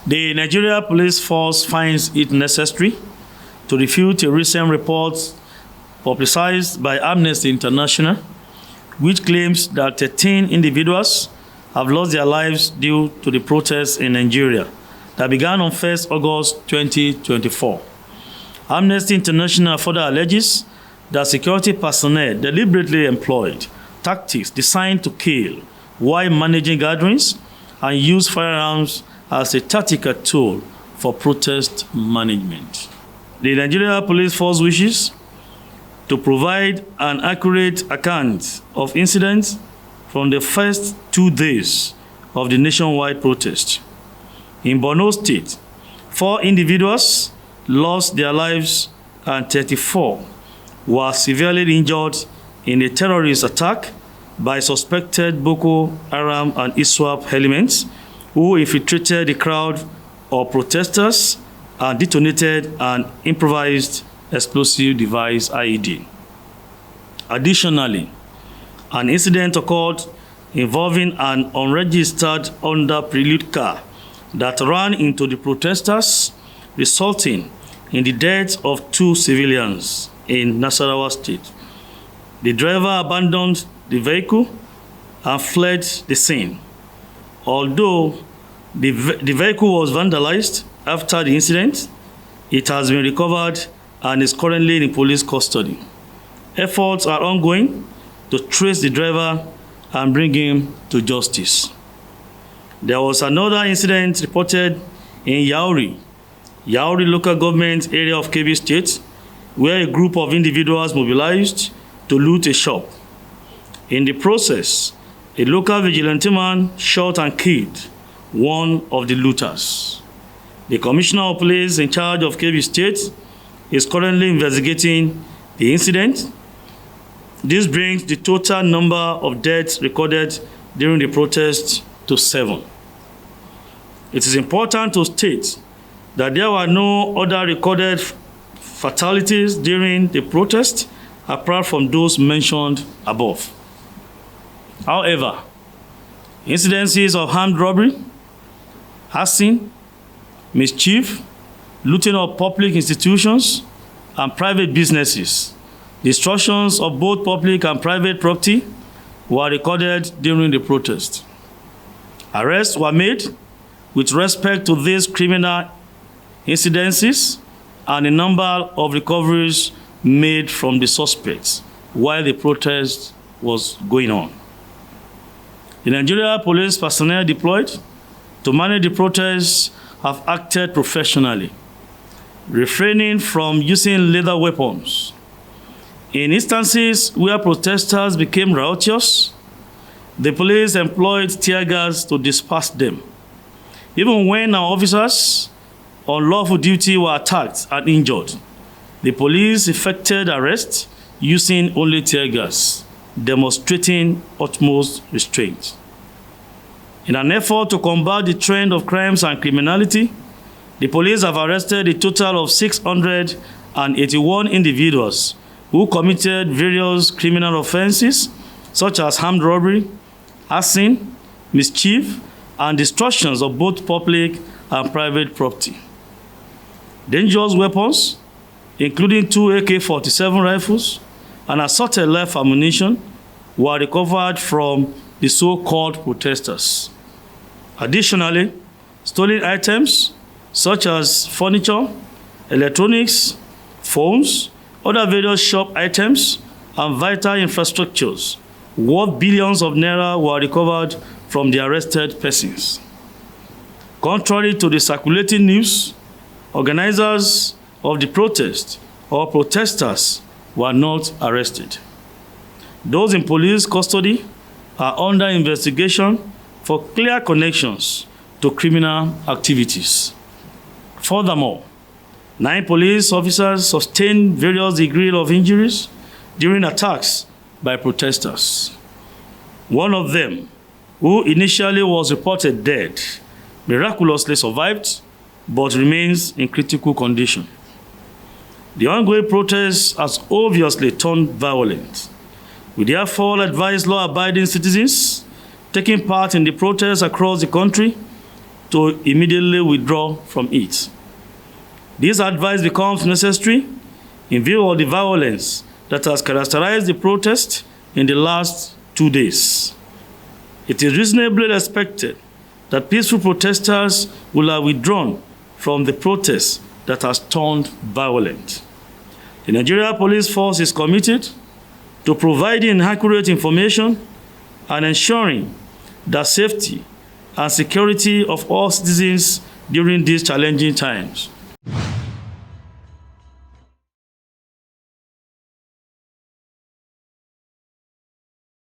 The Nigeria Police Force finds it necessary to refute a recent report publicized by Amnesty International, which claims that 13 individuals have lost their lives due to the protests in Nigeria that began on 1st August 2024. Amnesty International further alleges that security personnel deliberately employed tactics designed to kill while managing gatherings and use firearms as a tactical tool for protest management. The Nigeria Police Force wishes to provide an accurate account of incidents from the first 2 days of the nationwide protest. In Borno State, 4 individuals lost their lives and 34 were severely injured in a terrorist attack by suspected Boko Haram and ISWAP elements who infiltrated the crowd of protesters and detonated an improvised explosive device IED. Additionally, an incident occurred involving an unregistered Honda Prelude car that ran into the protesters, resulting in the death of 2 civilians in Nasarawa State. The driver abandoned the vehicle and fled the scene. Although the vehicle was vandalized after the incident, it has been recovered and is currently in police custody. Efforts are ongoing to trace the driver and bring him to justice. There was another incident reported in Yauri local government area of Kebbi State, where a group of individuals mobilized to loot a shop. In the process, a local vigilante man shot and killed one of the looters. The Commissioner of Police in charge of Kebbi State is currently investigating the incident. This brings the total number of deaths recorded during the protest to 7. It is important to state that there were no other recorded fatalities during the protest apart from those mentioned above. However, incidences of armed robbery, arson, mischief, looting of public institutions and private businesses, destructions of both public and private property were recorded during the protest. Arrests were made with respect to these criminal incidences and a number of recoveries made from the suspects while the protest was going on. The Nigeria police personnel deployed to manage the protests have acted professionally, refraining from using lethal weapons. In instances where protesters became riotous, the police employed tear gas to disperse them. Even when our officers on lawful duty were attacked and injured, the police effected arrests using only tear gas, demonstrating utmost restraint. In an effort to combat the trend of crimes and criminality, the police have arrested a total of 681 individuals who committed various criminal offenses such as armed robbery, arson, mischief, and destructions of both public and private property. Dangerous weapons, including 2 AK-47 rifles and assorted live ammunition, were recovered from the so-called protesters. Additionally, stolen items such as furniture, electronics, phones, other various shop items, and vital infrastructures worth billions of naira were recovered from the arrested persons. Contrary to the circulating news, organizers of the protest or protesters were not arrested. Those in police custody are under investigation for clear connections to criminal activities. Furthermore, 9 police officers sustained various degrees of injuries during attacks by protesters. One of them, who initially was reported dead, miraculously survived, but remains in critical condition. The ongoing protest has obviously turned violent. We therefore advise law-abiding citizens taking part in the protests across the country to immediately withdraw from it. This advice becomes necessary in view of the violence that has characterized the protest in the last 2 days. It is reasonably expected that peaceful protesters will have withdrawn from the protest that has turned violent. The Nigeria Police Force is committed to providing accurate information and ensuring the safety and security of all citizens during these challenging times.